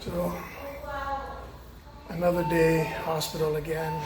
So another day, hospital again.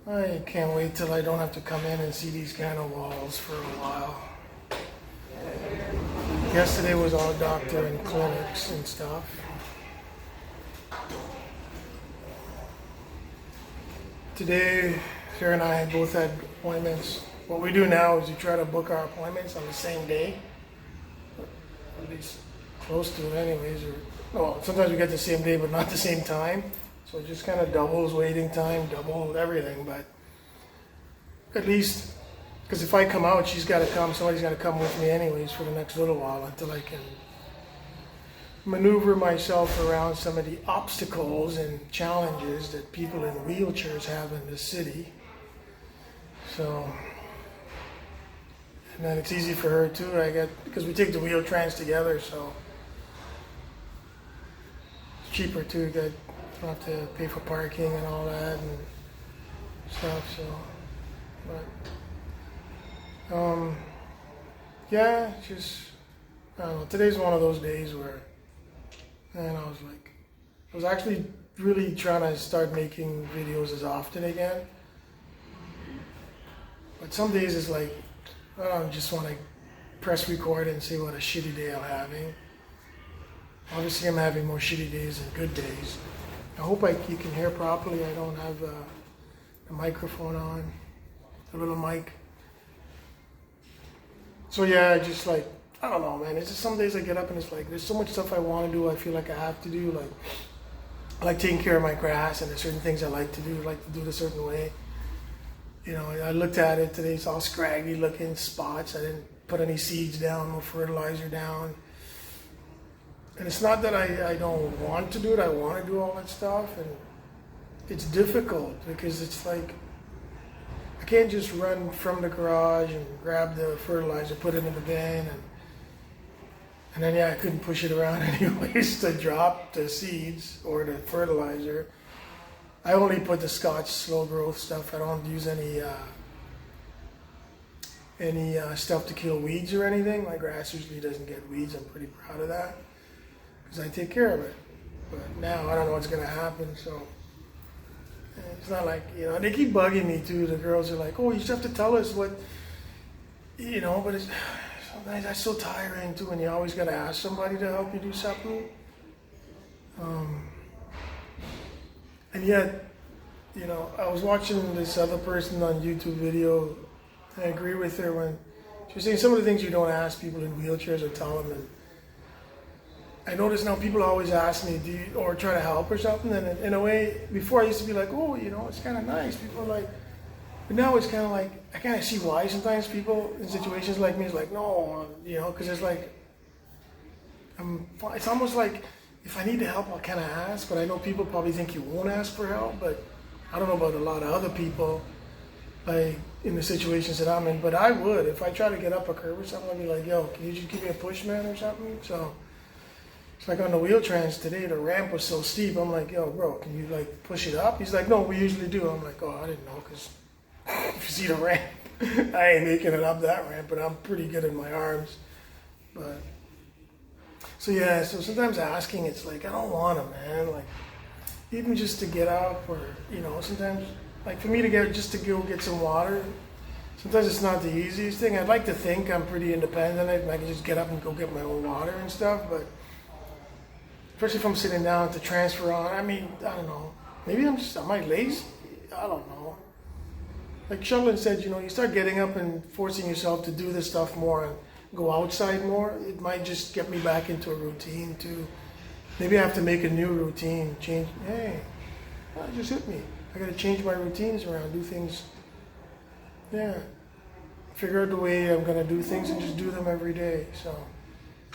I can't wait till I don't have to come in and see these kind of walls for a while. Yesterday was all doctor and clinics and stuff. Today, Sarah and I both had appointments. What we do now is we try to book our appointments on the same day. At least close to it anyways. Well, sometimes we get the same day but not the same time. So it just kind of doubles waiting time, double everything. But at least, because if I come out, she's got to come. Somebody's got to come with me anyways for the next little while until I can maneuver myself around some of the obstacles and challenges that people in wheelchairs have in this city. So, and then it's easy for her too. Because we take the wheel trans together, so it's cheaper too. That don't have to pay for parking and all that and stuff. So, but yeah, just I don't know. Today's one of those days where, and I was actually really trying to start making videos as often again. But some days it's like, I don't just want to press record and say what a shitty day I'm having. Obviously I'm having more shitty days than good days. I hope you can hear properly. I don't have the microphone on, the little mic. So yeah, just like, I don't know, man. It's just some days I get up and it's like, there's so much stuff I want to do. I feel like I have to do. Like, I like taking care of my grass, and there's certain things I like to do. I like to do it a certain way. You know, I looked at it today. It's all scraggly looking spots. I didn't put any seeds down, no fertilizer down. And it's not that I don't want to do it. I want to do all that stuff, and it's difficult because it's like I can't just run from the garage and grab the fertilizer, put it in the bin, and then yeah, I couldn't push it around anyways to drop the seeds or the fertilizer. I only put the Scotch slow growth stuff. I don't use any stuff to kill weeds or anything. My grass usually doesn't get weeds. I'm pretty proud of that because I take care of it. But now I don't know what's gonna happen. So it's not like, you know, they keep bugging me too. The girls are like, "Oh, you just have to tell us what, you know." But it's sometimes that's so tiring too, and you always gotta ask somebody to help you do something. And yet, you know, I was watching this other person on YouTube video. I agree with her when she was saying some of the things you don't ask people in wheelchairs or tell them. And I notice now people always ask me, or try to help or something. And in a way, before I used to be like, oh, you know, it's kind of nice. People are like, but now it's kind of like, I kind of see why sometimes people in situations like me is like, no, you know, because it's like, it's almost like, if I need to help, I'll kind of ask, but I know people probably think you won't ask for help, but I don't know about a lot of other people, like, in the situations that I'm in, but I would. If I try to get up a curb or something, I'd be like, yo, can you just give me a push, man, or something? So, it's like on the wheel trans today, the ramp was so steep, I'm like, yo, bro, can you, like, push it up? He's like, no, we usually do. I'm like, oh, I didn't know, because if you see the ramp, I ain't making it up that ramp, but I'm pretty good in my arms, but... So yeah, so sometimes asking, it's like, I don't want to, man. Like, even just to get up, or, you know, sometimes, like for me to go get some water, sometimes it's not the easiest thing. I'd like to think I'm pretty independent and I can just get up and go get my own water and stuff, but especially if I'm sitting down to transfer on, I mean, I don't know. Maybe am I lazy? I don't know. Like Sheldon said, you know, you start getting up and forcing yourself to do this stuff more and go outside more, it might just get me back into a routine too. Maybe I have to make a new routine, change, hey, that just hit me. I gotta change my routines around, do things, yeah. Figure out the way I'm gonna do things and just do them every day. So,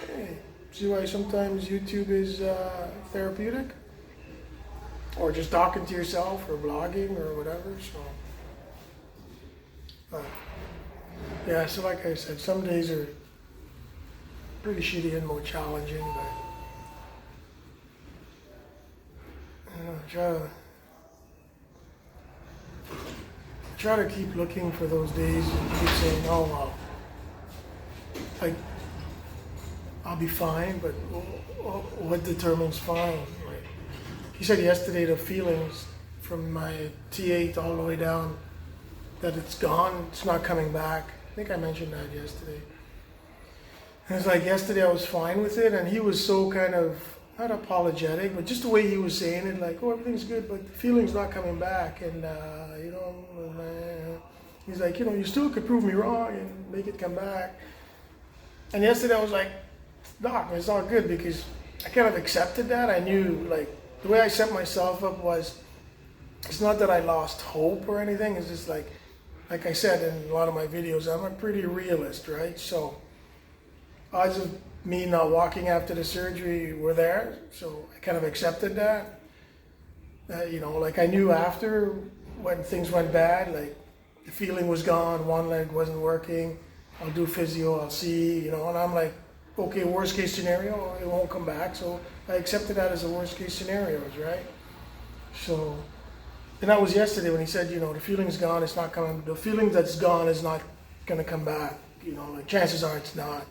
hey, see why sometimes YouTube is therapeutic? Or just talking to yourself or blogging or whatever, so. Yeah, so like I said, some days are pretty shitty and more challenging, but you know, try to keep looking for those days and keep saying, oh well, like I'll be fine, but what determines fine? Like he said yesterday, the feelings from my T8 all the way down, that it's gone, it's not coming back. I think I mentioned that yesterday. And it's like yesterday I was fine with it, and he was so kind of, not apologetic, but just the way he was saying it, like, oh, everything's good, but the feeling's not coming back, and he's like, you still could prove me wrong and make it come back. And yesterday I was like, Doc, it's all good, because I kind of accepted that. I knew, like, the way I set myself up was, it's not that I lost hope or anything, it's just like I said in a lot of my videos, I'm a pretty realist, right? So odds of me not walking after the surgery were there, so I kind of accepted that. Like I knew after, when things went bad, like the feeling was gone, one leg wasn't working, I'll do physio, I'll see, and I'm like, okay, worst case scenario, it won't come back, so I accepted that as the worst case scenarios, right? So, and that was yesterday when he said, the feeling's gone, it's not coming, the feeling that's gone is not gonna come back, like chances are it's not.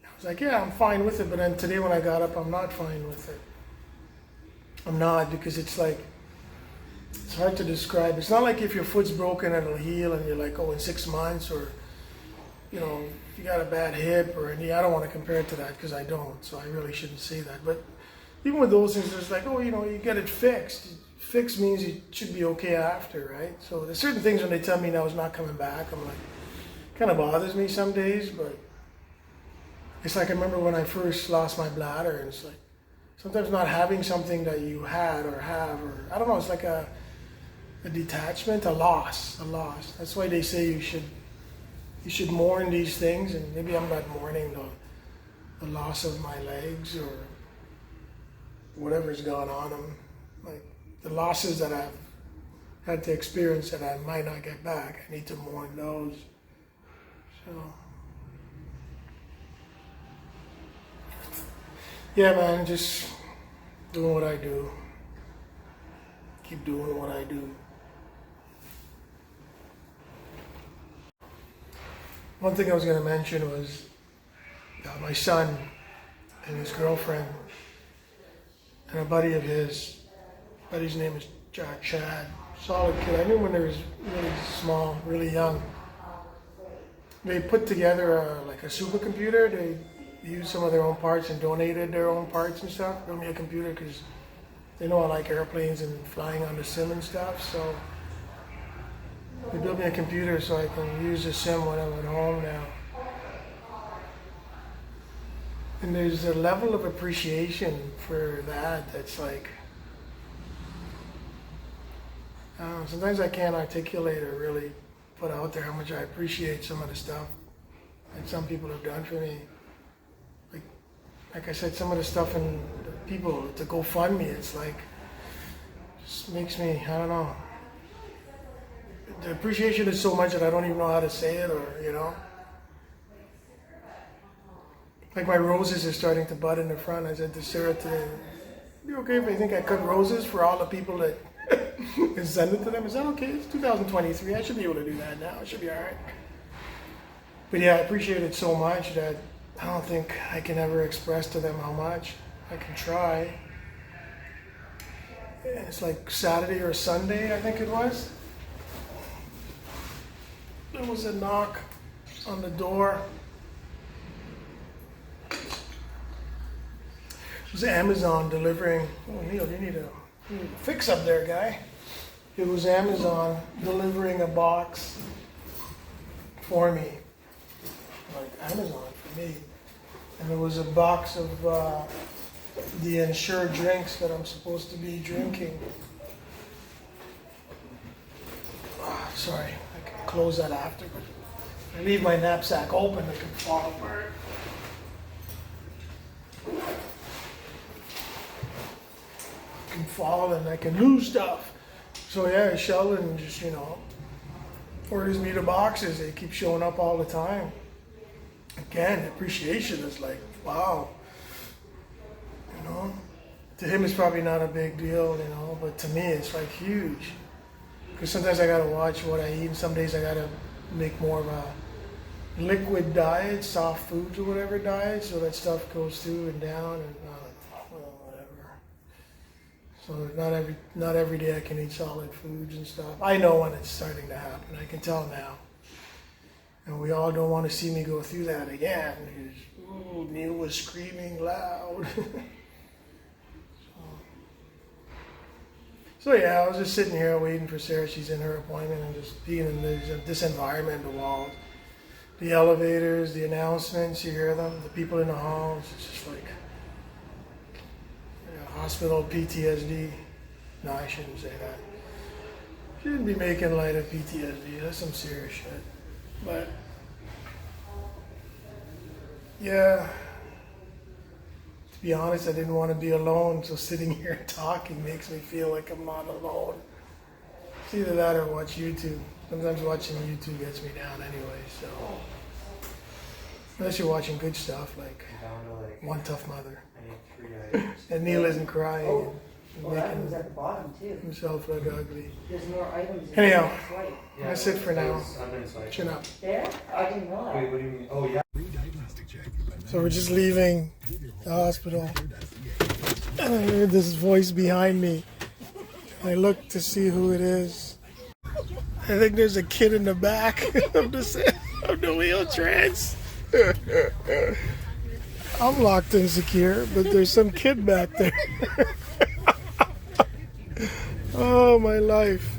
I was like, yeah, I'm fine with it, but then today when I got up, I'm not fine with it. I'm not, because it's like, it's hard to describe. It's not like if your foot's broken, it'll heal, and you're like, oh, in 6 months, or, you got a bad hip, or any, I don't want to compare it to that, because I don't, so I really shouldn't say that. But even with those things, it's like, oh, you get it fixed. Fixed means you should be okay after, right? So there's certain things when they tell me now it's not coming back, I'm like, kind of bothers me some days, but it's like I remember when I first lost my bladder, and it's like sometimes not having something that you had or have, or I don't know, it's like a detachment, a loss. That's why they say you should mourn these things, and maybe I'm not mourning the loss of my legs or whatever's gone on them, like the losses that I've had to experience that I might not get back. I need to mourn those. So. Yeah, man, just doing what I do. Keep doing what I do. One thing I was going to mention was my son and his girlfriend and a buddy of his. Buddy's name is Chad. Solid kid. I knew him when he was really small, really young. They put together a supercomputer. They used some of their own parts and donated their own parts and stuff. Built me a computer because they know I like airplanes and flying on the sim and stuff. So they built me a computer so I can use the sim when I'm at home now. And there's a level of appreciation for that that's like, sometimes I can't articulate or really put out there how much I appreciate some of the stuff that some people have done for me. Like I said, some of the stuff and the people to GoFundMe, it's like, just makes me, I don't know. The appreciation is so much that I don't even know how to say it, or, Like my roses are starting to bud in the front. I said to Sarah today, you okay if I think I cut roses for all the people that and send it to them? Is that okay? It's 2023. I should be able to do that now. It should be all right. But yeah, I appreciate it so much that I don't think I can ever express to them how much. I can try. And it's like Saturday or Sunday, I think it was. There was a knock on the door. It was Amazon delivering. Oh, Neil, you need a fix up there, guy. It was Amazon delivering a box for me. Like Amazon for me. And there was a box of the insured drinks that I'm supposed to be drinking. Oh, sorry, I can close that after, but if I leave my knapsack open, it can fall apart. It can fall and I can lose stuff. So yeah, Sheldon just, orders me the boxes. They keep showing up all the time. Again, appreciation is like, wow. To him it's probably not a big deal, but to me it's like huge. Because sometimes I gotta watch what I eat, and some days I gotta make more of a, liquid diet, soft foods or whatever diet, so that stuff goes through and down and whatever. So not every day I can eat solid foods and stuff. I know when it's starting to happen. I can tell now. And we all don't want to see me go through that again. Because, Neil was screaming loud. So yeah, I was just sitting here waiting for Sarah. She's in her appointment and just being in this environment, the walls, the elevators, the announcements, you hear them, the people in the halls. It's just like hospital PTSD. No, I shouldn't say that. Shouldn't be making light of PTSD. That's some serious shit. But yeah, to be honest, I didn't want to be alone, so sitting here talking makes me feel like I'm not alone. It's either that or watch YouTube. Sometimes watching YouTube gets me down anyway, so. Unless you're watching good stuff, like One Tough Mother. And Neil isn't crying and making at the bottom too. himself look ugly. There's more items. Anyhow, that's it for now. Chin up. There? I didn't know. Wait, what do you mean? Oh, yeah. So we're just leaving the hospital, and I heard this voice behind me. I look to see who it is. I think there's a kid in the back of the wheel trans. I'm locked and secure, but there's some kid back there. Oh, my life.